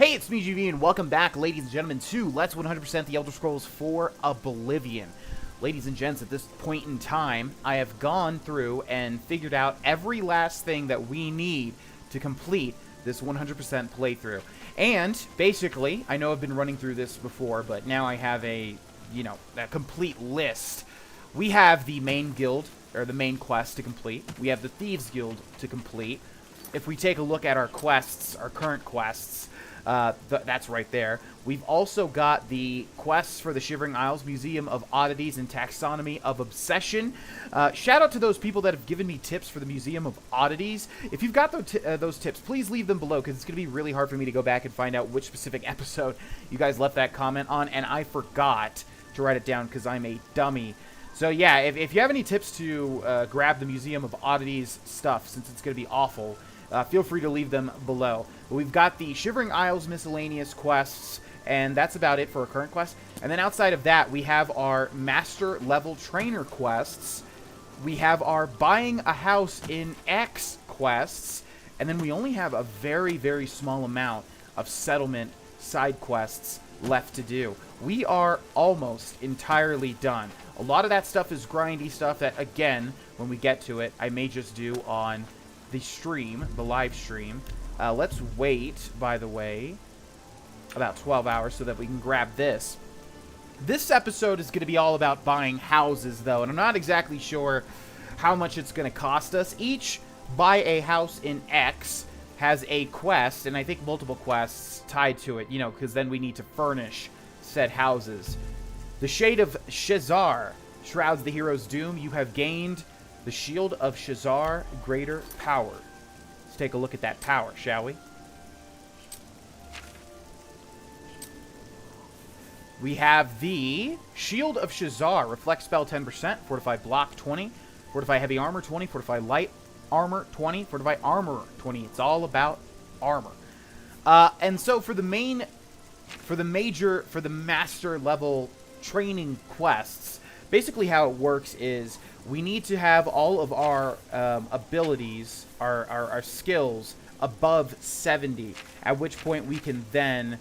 Hey, it's me, GV, and welcome back, ladies and gentlemen, to Let's 100% The Elder Scrolls 4 Oblivion. Ladies and gents, at this point in time, I have gone through and figured out every last thing that we need to complete this 100% playthrough. And, basically, I know I've been running through this before, but now I have a complete list. We have the main guild, or the main quest to complete. We have the Thieves Guild to complete. If we take a look at our quests, our current quests, that's right there. We've also got the quests for the Shivering Isles, Museum of Oddities, and Taxonomy of Obsession. Shout out to those people that have given me tips for the Museum of Oddities. If you've got those tips, please leave them below, because it's going to be really hard for me to go back and find out which specific episode you guys left that comment on, and I forgot to write it down because I'm a dummy. So yeah, if you have any tips to grab the Museum of Oddities stuff, since it's going to be awful, feel free to leave them below. But we've got the Shivering Isles miscellaneous quests, and that's about it for our current quest. And then outside of that, we have our Master Level Trainer quests. We have our Buying a House in X quests. And then we only have a very, very small amount of settlement side quests left to do. We are almost entirely done. A lot of that stuff is grindy stuff that, again, when we get to it, I may just do on the stream, the live stream. Let's wait, by the way, about 12 hours so that we can grab this. This episode is going to be all about buying houses, though, and I'm not exactly sure how much it's going to cost us. Each Buy a House in X has a quest, and I think multiple quests tied to it, because then we need to furnish said houses. The Shade of Shazar shrouds the hero's doom. You have gained the Shield of Shazar, greater power. Let's take a look at that power, shall we? We have the Shield of Shazar, reflect spell 10%, fortify block 20, fortify heavy armor 20, fortify light armor 20, fortify armor 20. It's all about armor. And so for the master level training quests, basically how it works is we need to have all of our abilities, our skills, above 70, at which point we can then...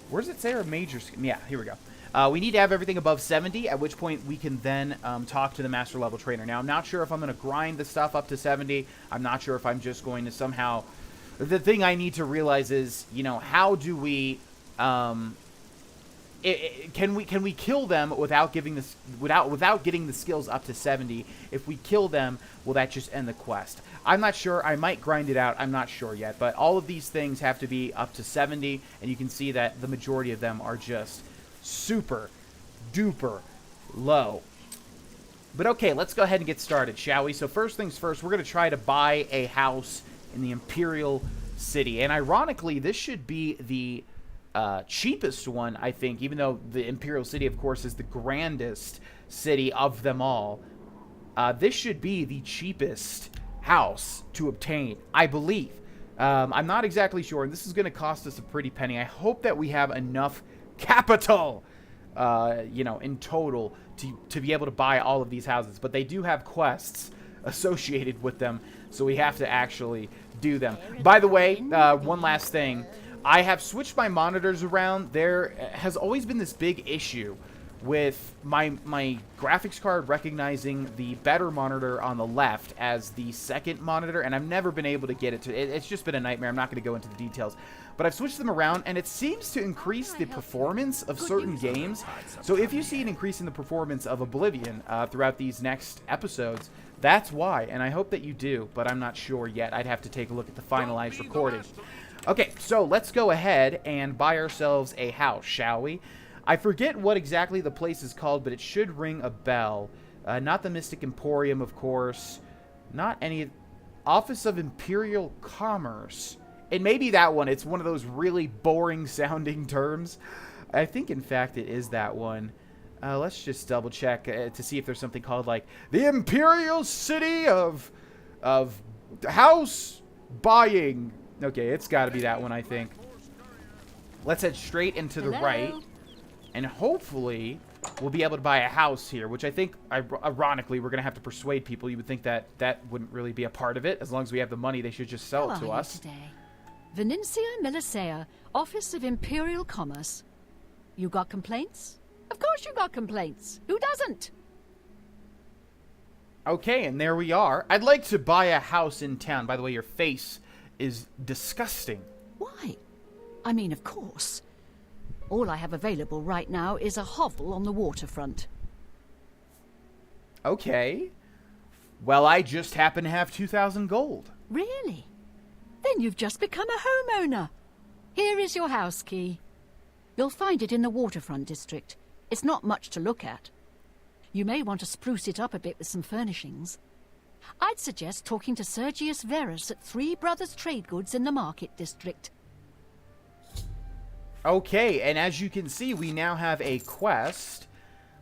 Where does it say our major... Yeah, here we go. We need to have everything above 70, at which point we can then talk to the master level trainer. Now, I'm not sure if I'm going to grind the stuff up to 70. I'm not sure if I'm just going to somehow... The thing I need to realize is, how do we... Can we kill them without getting the skills up to 70? If we kill them, will that just end the quest? I'm not sure. I might grind it out. I'm not sure yet. But all of these things have to be up to 70, and you can see that the majority of them are just super duper low. But okay, let's go ahead and get started, shall we? So first things first, we're going to try to buy a house in the Imperial City. And ironically, this should be the cheapest one, I think, even though the Imperial City, of course, is the grandest city of them all. This should be the cheapest house to obtain, I believe. I'm not exactly sure, and this is going to cost us a pretty penny. I hope that we have enough capital, in total to be able to buy all of these houses. But they do have quests associated with them, so we have to actually do them. By the way, one last thing. I have switched my monitors around. There has always been this big issue with my graphics card recognizing the better monitor on the left as the second monitor, and I've never been able to get it to... It's just been a nightmare. I'm not going to go into the details. But I've switched them around, and it seems to increase the performance of certain games. So if you see an increase in the performance of Oblivion throughout these next episodes, that's why, and I hope that you do, but I'm not sure yet. I'd have to take a look at the finalized recording. Okay, so let's go ahead and buy ourselves a house, shall we? I forget what exactly the place is called, but it should ring a bell. Not the Mystic Emporium, of course. Not any... Office of Imperial Commerce. It may be that one. It's one of those really boring-sounding terms. I think, in fact, it is that one. Let's just double-check to see if there's something called, like, the Imperial City of House Buying... Okay, it's got to be that one, I think. Let's head straight into the right. And hopefully, we'll be able to buy a house here, which I think, ironically, we're going to have to persuade people. You would think that that wouldn't really be a part of it. As long as we have the money, they should just sell it to us. Venencia Melisea, Office of Imperial Commerce. You got complaints? Of course you got complaints. Who doesn't? Okay, and there we are. I'd like to buy a house in town. By the way, your face is disgusting. Why? I mean, of course. All I have available right now is a hovel on the waterfront. Okay. Well, I just happen to have 2,000 gold. Really? Then you've just become a homeowner. Here is your house key. You'll find it in the waterfront district. It's not much to look at. You may want to spruce it up a bit with some furnishings. I'd suggest talking to Sergius Verus at Three Brothers Trade Goods in the Market District. Okay, and as you can see, we now have a quest.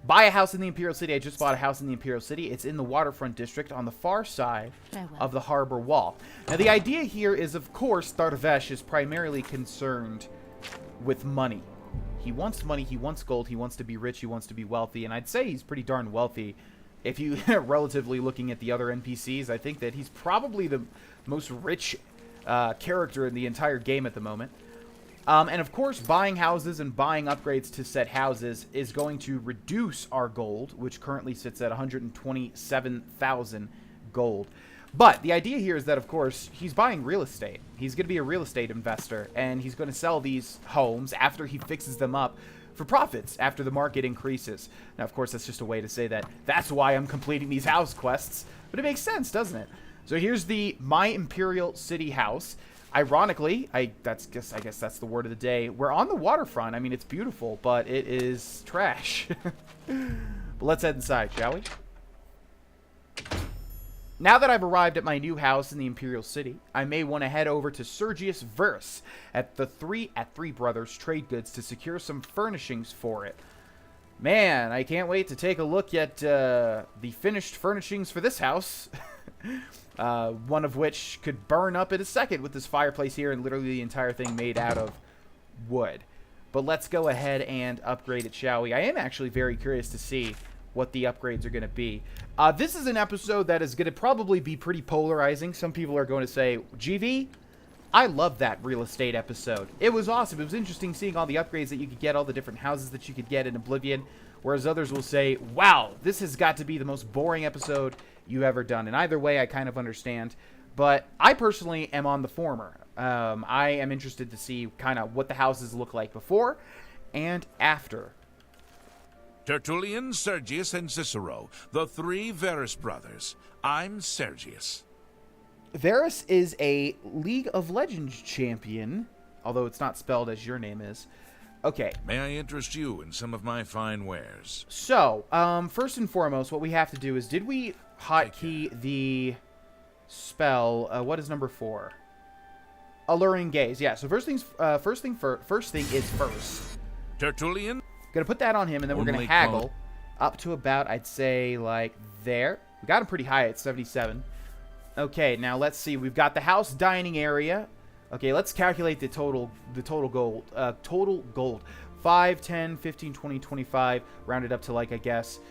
Buy a house in the Imperial City. I just bought a house in the Imperial City. It's in the waterfront district on the far side of the harbor wall. Now, the idea here is, of course, Dar'Vesh is primarily concerned with money. He wants money, he wants gold, he wants to be rich, he wants to be wealthy, and I'd say he's pretty darn wealthy. If you relatively looking at the other NPCs, I think that he's probably the most rich character in the entire game at the moment. And of course, buying houses and buying upgrades to said houses is going to reduce our gold, which currently sits at 127,000 gold. But the idea here is that, of course, he's buying real estate. He's going to be a real estate investor, and he's going to sell these homes after he fixes them up for profits after the market increases. Now, of course, that's just a way to say that that's why I'm completing these house quests, but it makes sense, doesn't it? So here's the My Imperial City house. Ironically, I guess that's the word of the day. We're on the waterfront. I mean, it's beautiful, but it is trash. But let's head inside, shall we? Now that I've arrived at my new house in the Imperial City, I may want to head over to Sergius Verus at Three Brothers Trade Goods to secure some furnishings for it. Man, I can't wait to take a look at the finished furnishings for this house. One of which could burn up in a second with this fireplace here and literally the entire thing made out of wood. But let's go ahead and upgrade it, shall we? I am actually very curious to see what the upgrades are going to be. This is an episode that is going to probably be pretty polarizing. Some people are going to say, GV, I love that real estate episode. It was awesome. It was interesting seeing all the upgrades that you could get, all the different houses that you could get in Oblivion. Whereas others will say, wow, this has got to be the most boring episode you've ever done. And either way, I kind of understand. But I personally am on the former. I am interested to see kind of what the houses look like before and after. Tertullian, Sergius, and Cicero, the three Verus brothers. I'm Sergius. Verus is a League of Legends champion, although it's not spelled as your name is. Okay. May I interest you in some of my fine wares? So, first and foremost, what we have to do is, did we hotkey the spell? What is number 4? Alluring Gaze. Yeah. So first thing is first. Tertullian. Gonna put that on him, and then we're gonna haggle up to about, I'd say, like there. We got him pretty high at 77. Okay, now let's see. We've got the house dining area. Okay, let's calculate the total gold. Total gold. 5, 10, 15, 20, 25, rounded up to, like, I guess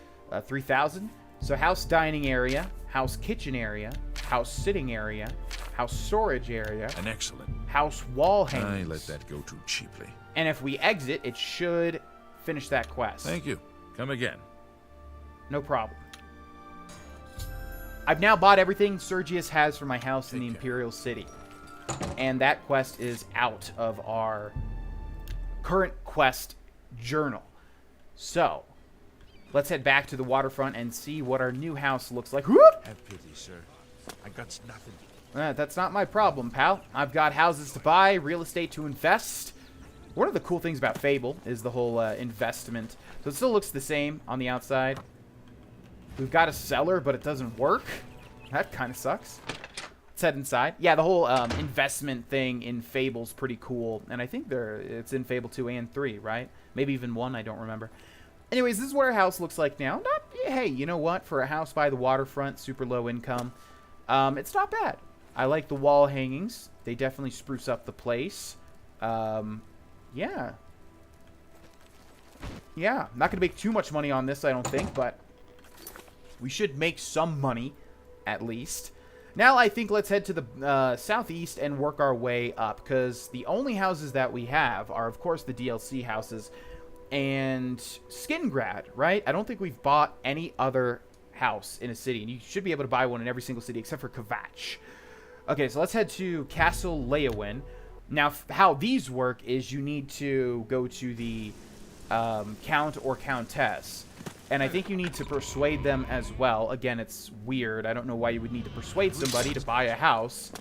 3,000. So house dining area, house kitchen area, house sitting area, house storage area. An excellent. House wall hangings. I let that go too cheaply. And if we exit, it should finish that quest. Thank you. Come again. No problem. I've now bought everything Sergius has for my house in the Imperial City. And that quest is out of our current quest journal. So, let's head back to the waterfront and see what our new house looks like. Have pity, sir. I got nothing. That's not my problem, pal. I've got houses to buy, real estate to invest. One of the cool things about Fable is the whole investment. So it still looks the same on the outside. We've got a cellar, but it doesn't work. That kind of sucks. Let's head inside. Yeah, the whole investment thing in Fable's pretty cool. And I think it's in Fable 2 and 3, right? Maybe even 1, I don't remember. Anyways, this is what our house looks like now. Hey, you know what? For a house by the waterfront, super low income, it's not bad. I like the wall hangings. They definitely spruce up the place. Yeah. Yeah, not going to make too much money on this, I don't think, but we should make some money, at least. Now I think let's head to the southeast and work our way up, because the only houses that we have are, of course, the DLC houses and Skingrad, right? I don't think we've bought any other house in a city, and you should be able to buy one in every single city except for Kvatch. Okay, so let's head to Castle Leyawiin. Now, how these work is you need to go to the Count or Countess, and I think you need to persuade them as well. Again, it's weird. I don't know why you would need to persuade somebody to buy a house.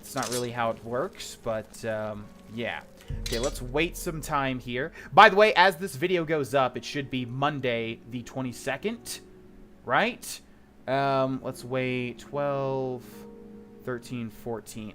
It's not really how it works, but yeah. Okay, let's wait some time here. By the way, as this video goes up, it should be Monday the 22nd, right? Let's wait 12, 13, 14.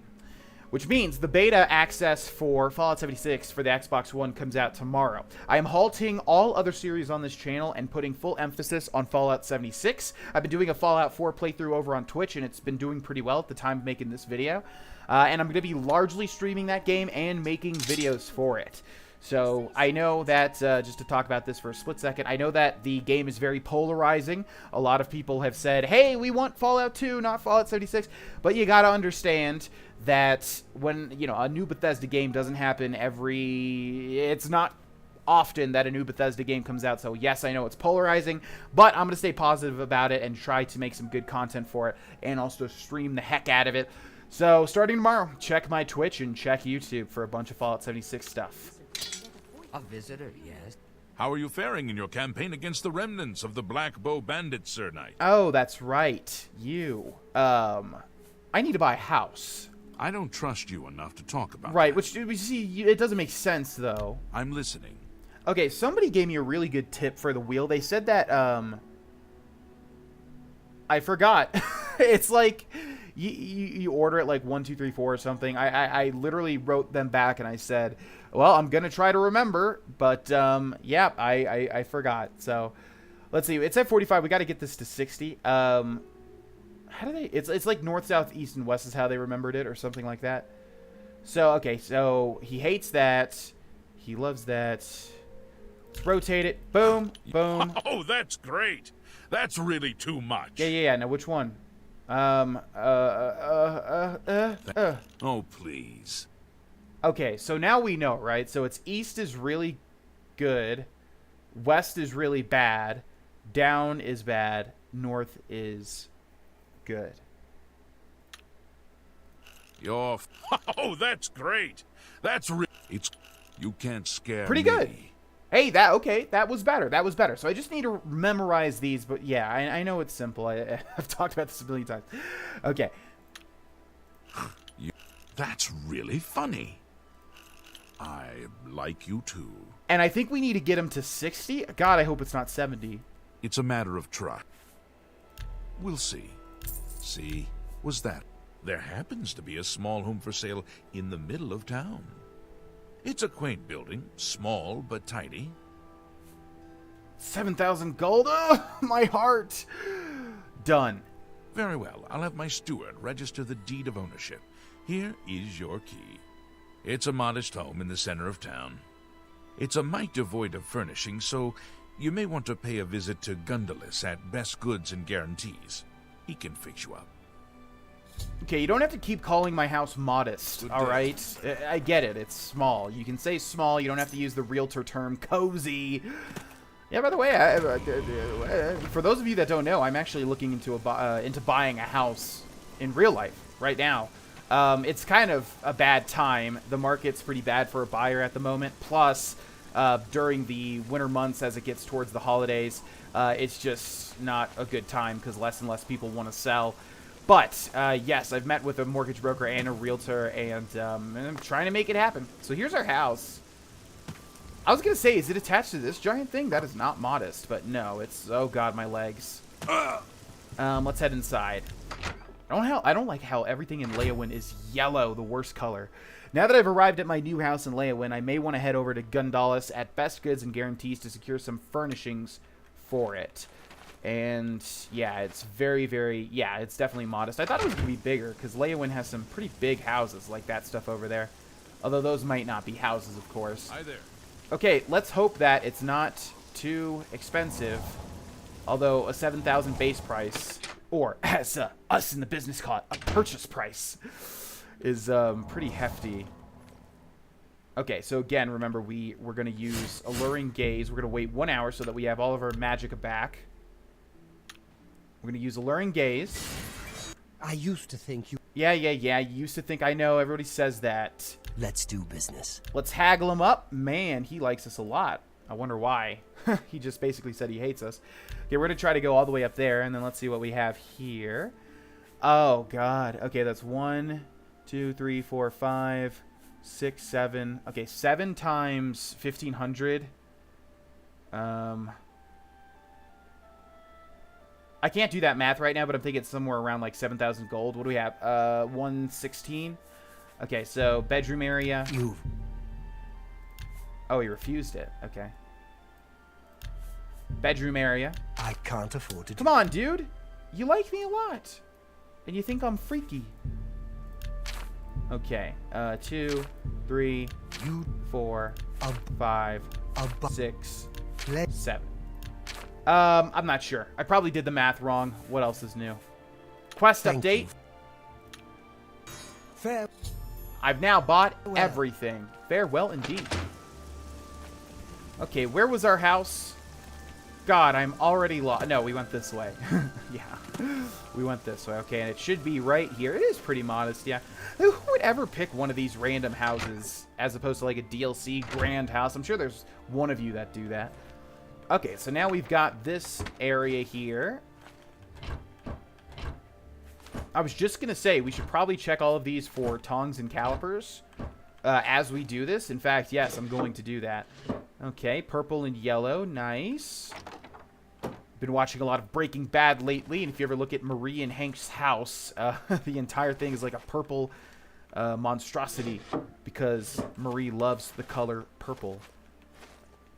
Which means the beta access for Fallout 76 for the Xbox One comes out tomorrow. I am halting all other series on this channel and putting full emphasis on Fallout 76. I've been doing a Fallout 4 playthrough over on Twitch, and it's been doing pretty well at the time of making this video. And I'm going to be largely streaming that game and making videos for it. So I know that, just to talk about this for a split second, I know that the game is very polarizing. A lot of people have said, hey, we want Fallout 2, not Fallout 76. But you got to understand that when, you know, a new Bethesda game doesn't happen it's not often that a new Bethesda game comes out. So yes, I know it's polarizing, but I'm going to stay positive about it and try to make some good content for it and also stream the heck out of it. So starting tomorrow, check my Twitch and check YouTube for a bunch of Fallout 76 stuff. A visitor, yes. How are you faring in your campaign against the remnants of the Black Bow Bandits, Sir Knight? Oh, that's right. You. I need to buy a house. I don't trust you enough to talk about Right, that. which, you see, it doesn't make sense, though. I'm listening. Okay, somebody gave me a really good tip for the wheel. They said that, I forgot. It's like, you order it like 1, 2, 3, 4 or something. I literally wrote them back and I said, well, I'm going to try to remember, but, yeah, I forgot. So, let's see. It's at 45. We got to get this to 60. How do they... It's like north, south, east, and west is how they remembered it, or something like that. So, okay, so he hates that. He loves that. Let's rotate it. Boom, boom. Oh, that's great. That's really too much. Yeah. Now, which one? Oh, please. Okay, so now we know, right? So it's east is really good. West is really bad. Down is bad. North is good. Oh, that's great. That's you can't scare Pretty me. good. Hey, that was better. That was better. So I just need to memorize these, but yeah, I know it's simple. I've talked about this a million times. Okay. That's really funny. I like you too. And I think we need to get him to 60. God, I hope it's not 70. It's a matter of trust. We'll see. See, was that? There happens to be a small home for sale in the middle of town. It's a quaint building, small but tidy. 7,000 gold? Oh, my heart. Done. Very well, I'll have my steward register the deed of ownership. Here is your key. It's a modest home in the center of town. It's a mite devoid of furnishings, so you may want to pay a visit to Gundalis at Best Goods and Guarantees. He can fix you up. Okay, you don't have to keep calling my house modest, Good all day. right? I get it. It's small. You can say small. You don't have to use the realtor term cozy. Yeah, by the way, for those of you that don't know, I'm actually looking into buying a house in real life right now. It's kind of a bad time. The market's pretty bad for a buyer at the moment. Plus, during the winter months as it gets towards the holidays, it's just not a good time because less and less people want to sell. But, yes, I've met with a mortgage broker and a realtor, and I'm trying to make it happen. So here's our house. I was going to say, is it attached to this giant thing? That is not modest, but no, it's... Oh, God, my legs. Let's head inside. I don't like how everything in Leyawiin is yellow, the worst color. Now that I've arrived at my new house in Leyawiin, I may want to head over to Gundalis at Best Goods and Guarantees to secure some furnishings for it. And, yeah, it's very, very... Yeah, it's definitely modest. I thought it was going to be bigger, because Leyawiin has some pretty big houses like that stuff over there. Although those might not be houses, of course. Hi there. Okay, let's hope that it's not too expensive. Although a 7,000 base price or as us in the business call it, a purchase price, is pretty hefty. Okay, so again, remember we're going to use Alluring Gaze. We're going to wait 1 hour so that we have all of our magicka back. We're going to use Alluring Gaze. I used to think you... Yeah. You used to think I know. Everybody says that. Let's do business. Let's haggle him up. Man, he likes us a lot. I wonder why. He just basically said he hates us. Okay, we're going to try to go all the way up there, and then let's see what we have here. Oh, God. Okay, that's 1, 2, 3, 4, 5, 6, 7. Okay, 7 times 1,500. I can't do that math right now, but I'm thinking it's somewhere around like 7,000 gold. What do we have? 116. Okay, so bedroom area. Oh, he refused it. Okay. Bedroom area. I can't afford to... Come on, dude. You like me a lot. And you think I'm freaky. Okay. 2, 3, 4, 5, 6, 7. I'm not sure. I probably did the math wrong. What else is new? Quest update. Fair. I've now bought everything. Farewell indeed. Okay, where was our house? God, I'm already lost. No, we went this way. Yeah, we went this way. Okay, and it should be right here. It is pretty modest, yeah. Who would ever pick one of these random houses as opposed to like a DLC grand house? I'm sure there's one of you that do that. Okay, so now we've got this area here. I was just going to say, we should probably check all of these for tongs and calipers as we do this. In fact, yes, I'm going to do that. Okay, purple and yellow. Nice. Been watching a lot of Breaking Bad lately, and if you ever look at Marie and Hank's house, the entire thing is like a purple monstrosity because Marie loves the color purple.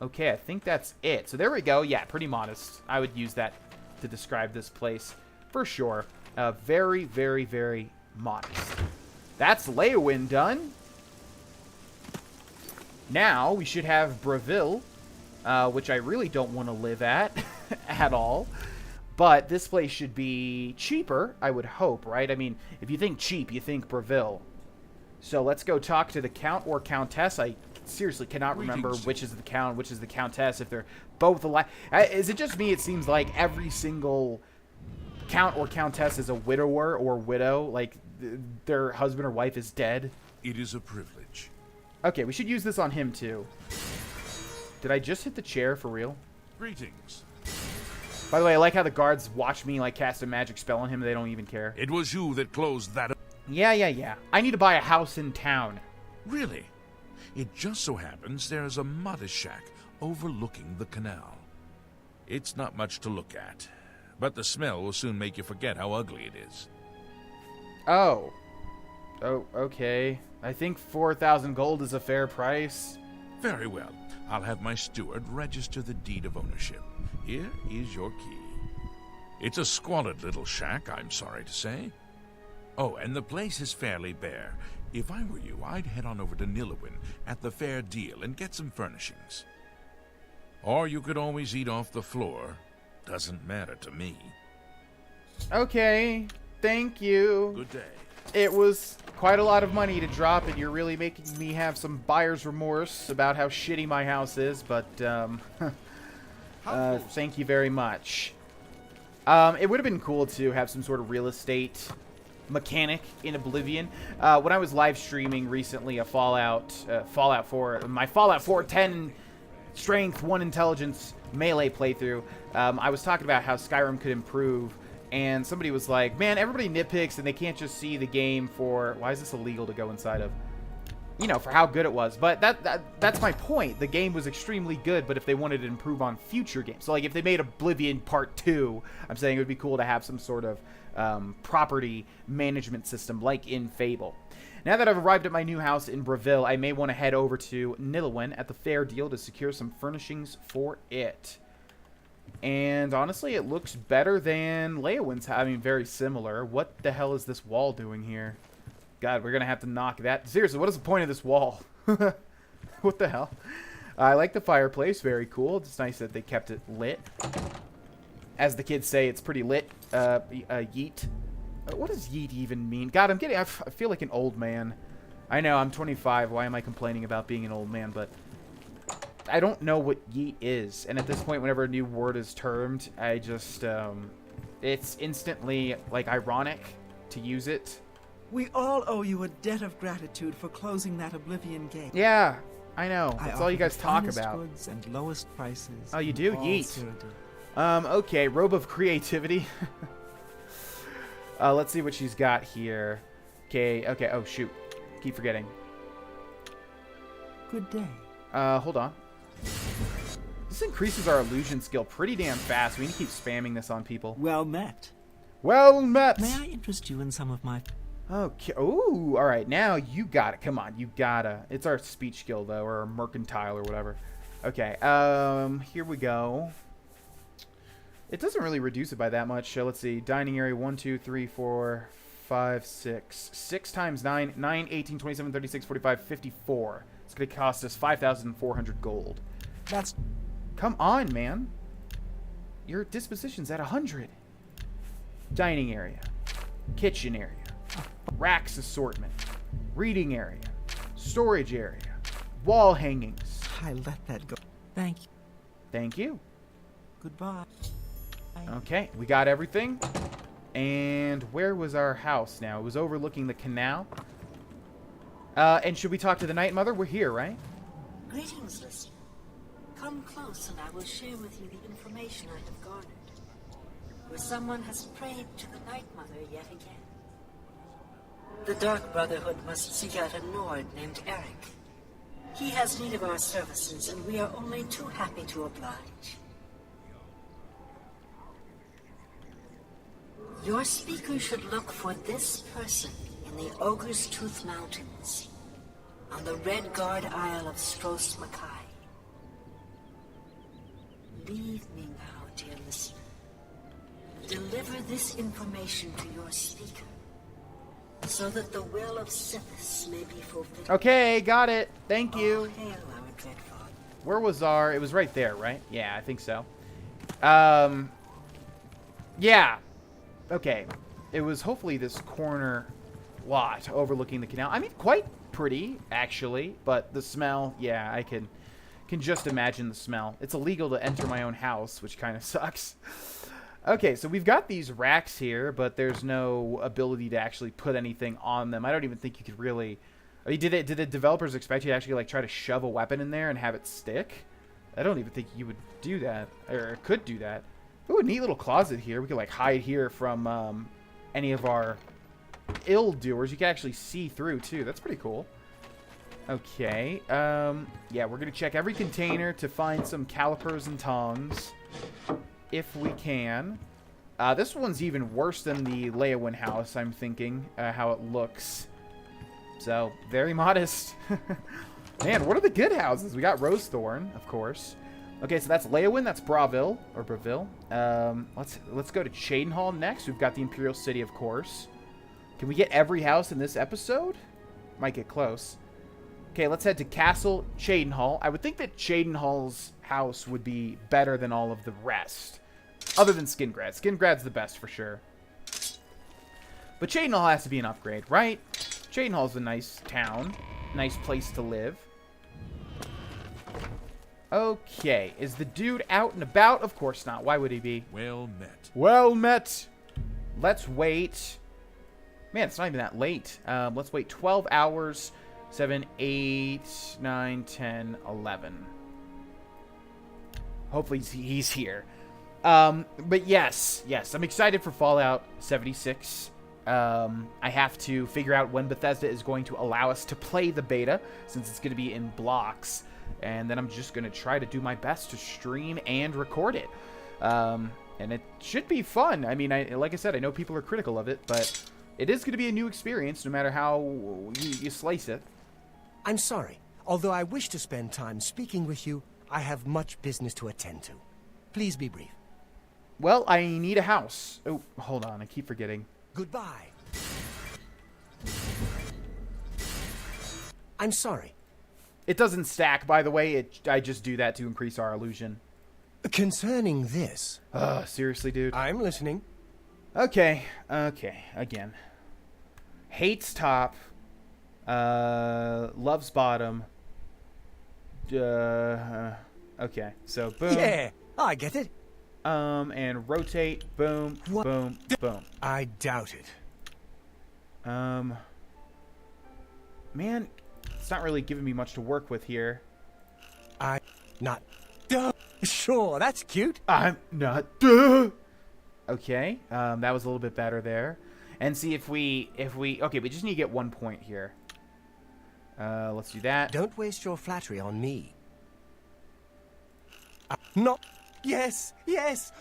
Okay, I think that's it. So there we go. Yeah, pretty modest. I would use that to describe this place for sure. Very, very, very modest. That's Leowin done. Now we should have Breville, which I really don't want to live at at all. But this place should be cheaper, I would hope, right? I mean, if you think cheap, you think Breville. So let's go talk to the Count or Countess. I seriously cannot remember which is the Count, which is the Countess, if they're both alive. Is it just me? It seems like every single Count or Countess is a widower or widow, like their husband or wife is dead. It is a privilege. Okay, we should use this on him too. Did I just hit the chair for real? Greetings. By the way, I like how the guards watch me like cast a magic spell on him. They don't even care. It was you that closed that. Yeah. I need to buy a house in town. Really? It just so happens there is a modest shack overlooking the canal. It's not much to look at, but the smell will soon make you forget how ugly it is. Oh, okay. I think 4,000 gold is a fair price. Very well. I'll have my steward register the deed of ownership. Here is your key. It's a squalid little shack, I'm sorry to say. Oh, and the place is fairly bare. If I were you, I'd head on over to Nilowin at the Fair Deal and get some furnishings. Or you could always eat off the floor. Doesn't matter to me. Okay, thank you. Good day. It was quite a lot of money to drop, and you're really making me have some buyer's remorse about how shitty my house is, but, thank you very much. It would have been cool to have some sort of real estate mechanic in Oblivion. When I was live streaming recently a Fallout 4, my Fallout 4 10 strength, 1 intelligence melee playthrough, I was talking about how Skyrim could improve. And somebody was like, man, everybody nitpicks and they can't just see the game for... Why is this illegal to go inside of? You know, for how good it was. But that's my point. The game was extremely good, but if they wanted to improve on future games... So, like, if they made Oblivion Part 2, I'm saying it would be cool to have some sort of property management system like in Fable. Now that I've arrived at my new house in Breville, I may want to head over to Nilowin at the Fair Deal to secure some furnishings for it. And honestly, it looks better than Leowin's. I mean, very similar. What the hell is this wall doing here? God, we're going to have to knock that. Seriously, what is the point of this wall? What the hell? I like the fireplace. Very cool. It's nice that they kept it lit. as the kids say, it's pretty lit. Yeet. What does yeet even mean? God, I feel like an old man. I know, I'm 25. Why am I complaining about being an old man? But I don't know what yeet is. And at this point, whenever a new word is termed, I just, it's instantly, like, ironic to use it. We all owe you a debt of gratitude for closing that Oblivion gate. Yeah, I know. That's all you guys talk about. Goods and lowest prices. Oh, you do? All Yeet. certain. Okay, robe of creativity. Let's see what she's got here. Okay, oh shoot. Keep forgetting. Good day. Hold on. This increases our illusion skill pretty damn fast. We need to keep spamming this on people. Well met. Well met! May I interest you in some of my... Okay. Ooh, alright. Now you got it. Come on. You gotta. It's our speech skill, though, or mercantile or whatever. Okay. Here we go. It doesn't really reduce it by that much. Let's see. Dining area 1, 2, 3, 4, 5, 6. 6 times 9. 9, 18, 27, 36, 45, 54. It's going to cost us 5,400 gold. That's... Come on, man. Your disposition's at 100. Dining area. Kitchen area. Racks assortment. Reading area. Storage area. Wall hangings. I let that go. Thank you. Thank you. Goodbye. Okay, we got everything. And where was our house now? It was overlooking the canal. And should we talk to the Night Mother? We're here, right? Greetings, listener. Come close and I will share with you the information I have garnered. Where someone has prayed to the Night Mother yet again. The Dark Brotherhood must seek out a Nord named Eric. He has need of our services, and we are only too happy to oblige. Your speaker should look for this person in the Ogre's Tooth Mountains, on the Red Guard Isle of Stros Mackay. Leave me now, dear listener. Deliver this information to your speaker, so that the will of Sithis may be fulfilled. Okay, got it. Thank you. Oh, hail our dread father. Where was our... It was right there, right? Yeah, I think so. Yeah. Okay. It was hopefully this corner lot overlooking the canal. I mean, quite pretty, actually. But the smell, yeah, I can just imagine the smell. It's illegal to enter my own house, which kind of sucks. Okay, so we've got these racks here, but there's no ability to actually put anything on them. I don't even think you could really... I mean, did the developers expect you to actually, like, try to shove a weapon in there and have it stick? I don't even think you would do that, or could do that. Ooh, a neat little closet here. We could, like, hide here from any of our ill-doers. You can actually see through, too. That's pretty cool. Okay, yeah, we're going to check every container to find some calipers and tongs, if we can. This one's even worse than the Leowin house, I'm thinking, how it looks. So, very modest. Man, what are the good houses? We got Rosethorn, of course. Okay, so that's Leowin, that's Braville, or Braville. Let's go to Cheydinhal next. We've got the Imperial City, of course. Can we get every house in this episode? Might get close. Okay, let's head to Castle Cheydinhal. I would think that Cheydinhal's house would be better than all of the rest. Other than Skingrad. Skingrad's the best for sure. But Cheydinhal has to be an upgrade, right? Cheydinhal's a nice town. Nice place to live. Okay, is the dude out and about? Of course not. Why would he be? Well met. Well met. Let's wait. Man, it's not even that late. Let's wait 12 hours. 7, 8, 9, 10, 11. Hopefully he's here. But yes, I'm excited for Fallout 76. I have to figure out when Bethesda is going to allow us to play the beta, since it's going to be in blocks. And then I'm just going to try to do my best to stream and record it. And it should be fun. I mean, like I said, I know people are critical of it, but it is going to be a new experience no matter how you slice it. I'm sorry. Although I wish to spend time speaking with you, I have much business to attend to. Please be brief. Well, I need a house. Oh, hold on. I keep forgetting. Goodbye. I'm sorry. It doesn't stack, by the way. I just do that to increase our illusion. Concerning this... Seriously, dude? I'm listening. Okay, again. Hates top. Loves bottom. Okay, so boom. Yeah, I get it. And rotate, boom, What? boom, boom. I doubt it. Man, it's not really giving me much to work with here. Sure, that's cute. I'm not. Okay, that was a little bit better there. And see if we, okay, we just need to get 1 point here. Let's do that. Don't waste your flattery on me. Not. Yes,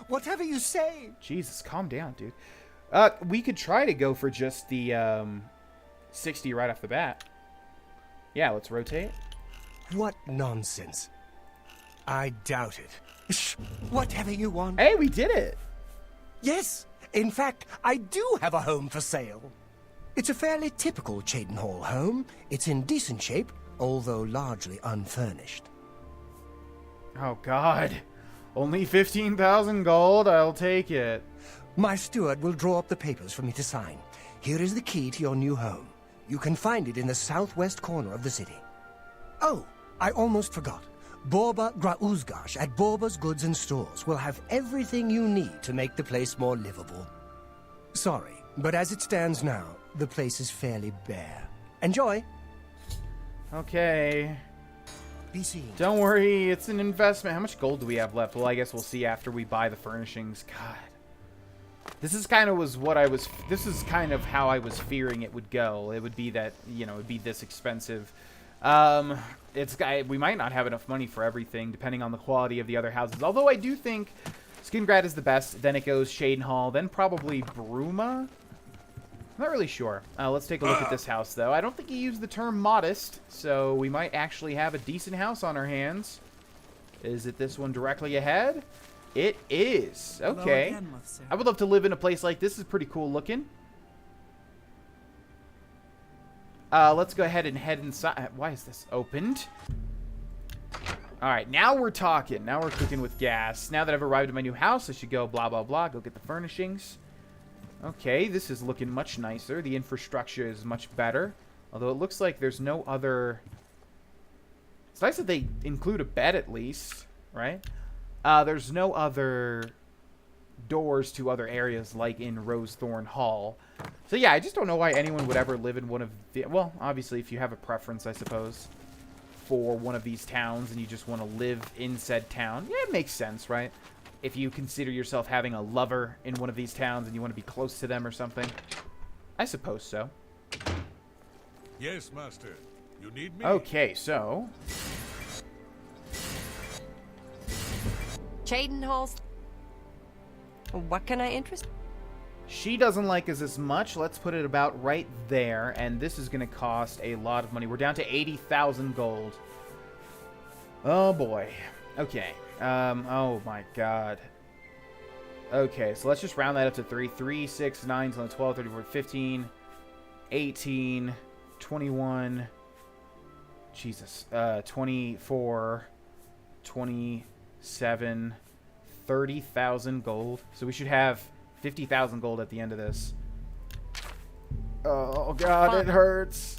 whatever you say. Jesus, calm down, dude. We could try to go for just the 60 right off the bat. Yeah, let's rotate. What nonsense. I doubt it. Shh, whatever you want. Hey, we did it. Yes, in fact, I do have a home for sale. It's a fairly typical Cheydinhall home. It's in decent shape, although largely unfurnished. Oh, God. Only 15,000 gold? I'll take it. My steward will draw up the papers for me to sign. Here is the key to your new home. You can find it in the southwest corner of the city. Oh, I almost forgot. Borba Grauzgash at Borba's Goods and Stores will have everything you need to make the place more livable. Sorry, but as it stands now, the place is fairly bare. Enjoy! Okay. Be seen. Don't worry, it's an investment. How much gold do we have left? Well, I guess we'll see after we buy the furnishings. God. This is kind of this is kind of how I was fearing it would go. It would be that, you know, it'd be this expensive. We might not have enough money for everything, depending on the quality of the other houses. Although I do think Skingrad is the best. Then it goes Cheydinhall, then probably Bruma. I'm not really sure. Let's take a look at this house, though. I don't think he used the term modest, so we might actually have a decent house on our hands. Is it this one directly ahead? It is. Okay. Hello again, Mufsir. I would love to live in a place like this. It's pretty cool looking. Let's go ahead and head inside. Why is this opened? Alright, now we're talking. Now we're cooking with gas. Now that I've arrived at my new house, I should go blah, blah, blah. Go get the furnishings. Okay, this is looking much nicer. The infrastructure is much better. Although it looks like there's no other... It's nice that they include a bed at least, right? There's no other doors to other areas like in Rosethorn Hall. So yeah, I just don't know why anyone would ever live in one of the... Well, obviously, if you have a preference, I suppose, for one of these towns and you just want to live in said town. Yeah, it makes sense, right? If you consider yourself having a lover in one of these towns and you want to be close to them or something. I suppose so. Yes, master. You need me? Okay, so... Cheydinhall's. What can I interest? She doesn't like us as much. Let's put it about right there. And this is going to cost a lot of money. We're down to 80,000 gold. Oh, boy. Okay. Oh, my God. Okay, so let's just round that up to 3. 3, 6, 9, 10, 12, 13, 14, 15, 18, 21... Jesus. 24, 27, 30,000 gold. So we should have 50,000 gold at the end of this. Oh, God, it hurts.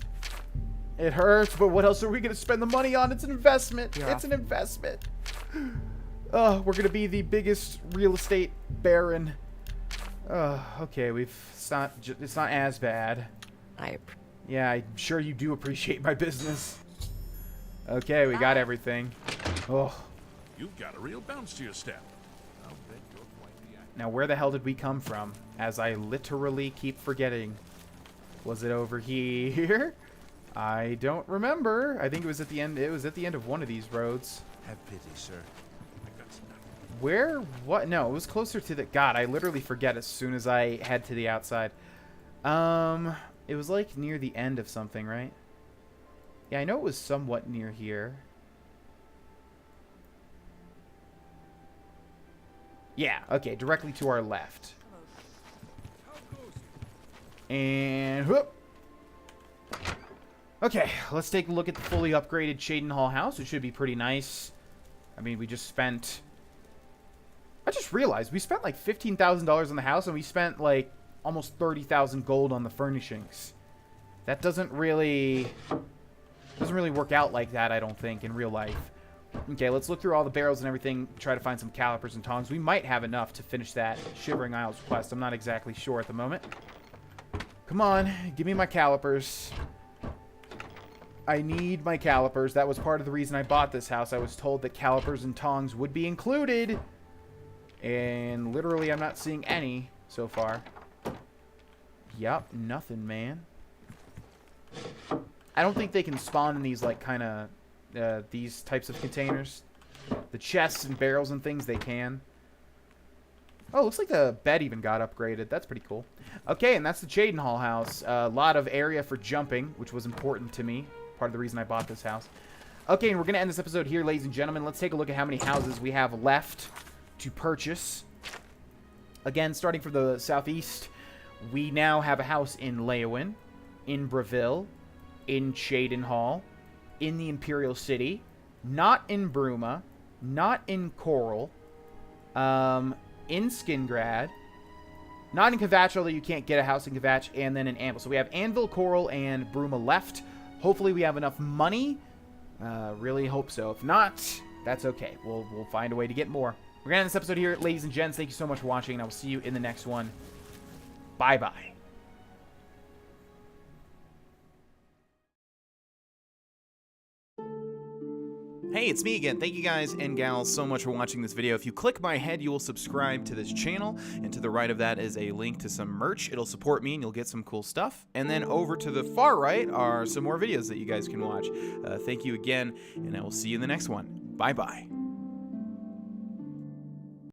It hurts, but what else are we going to spend the money on? It's an investment. It's an investment. Oh, we're going to be the biggest real estate baron. Okay, it's not as bad. Yeah, I'm sure you do appreciate my business. Okay, we got everything. Oh. You've got a real bounce to your step. I'll bet you're quite the actor. Now, where the hell did we come from? As I literally keep forgetting. Was it over here? I don't remember. I think it was at the end. It was at the end of one of these roads. Have pity, sir. I got some. Where? What? No, it was closer to the... God, I literally forget as soon as I head to the outside. It was like near the end of something, right? Yeah, I know it was somewhat near here. Yeah, okay, directly to our left. And whoop. Okay, let's take a look at the fully upgraded Cheydinhall house. It should be pretty nice. I mean, we just spent I just realized we spent like $15,000 on the house, and we spent like almost 30,000 gold on the furnishings. That doesn't really work out like that, I don't think, in real life. Okay, let's look through all the barrels and everything, try to find some calipers and tongs. We might have enough to finish that Shivering Isles quest. I'm not exactly sure at the moment. Come on, give me my calipers. I need my calipers. That was part of the reason I bought this house. I was told that calipers and tongs would be included. And literally, I'm not seeing any so far. Yup, nothing, man. I don't think they can spawn in these, like, kind of, these types of containers. The chests and barrels and things, they can. Oh, looks like the bed even got upgraded. That's pretty cool. Okay, and that's the Jaden Hall house. A lot of area for jumping, which was important to me. Part of the reason I bought this house. Okay, and we're going to end this episode here, ladies and gentlemen. Let's take a look at how many houses we have left to purchase. Again, starting from the southeast, we now have a house in Leowin, in Breville, in Jaden Hall, in the Imperial City, not in Bruma, not in Coral, in Skingrad, not in Kvatch, although you can't get a house in Kvatch, and then in Anvil. So we have Anvil, Coral, and Bruma left. Hopefully we have enough money. Really hope so. If not, that's okay. We'll find a way to get more. We're going to end this episode here, ladies and gents. Thank you so much for watching, and I will see you in the next one. Bye-bye. Hey, it's me again. Thank you guys and gals so much for watching this video. If you click my head, you will subscribe to this channel, and to the right of that is a link to some merch. It'll support me, and you'll get some cool stuff. And then over to the far right are some more videos that you guys can watch. Thank you again, and I will see you in the next one. Bye-bye.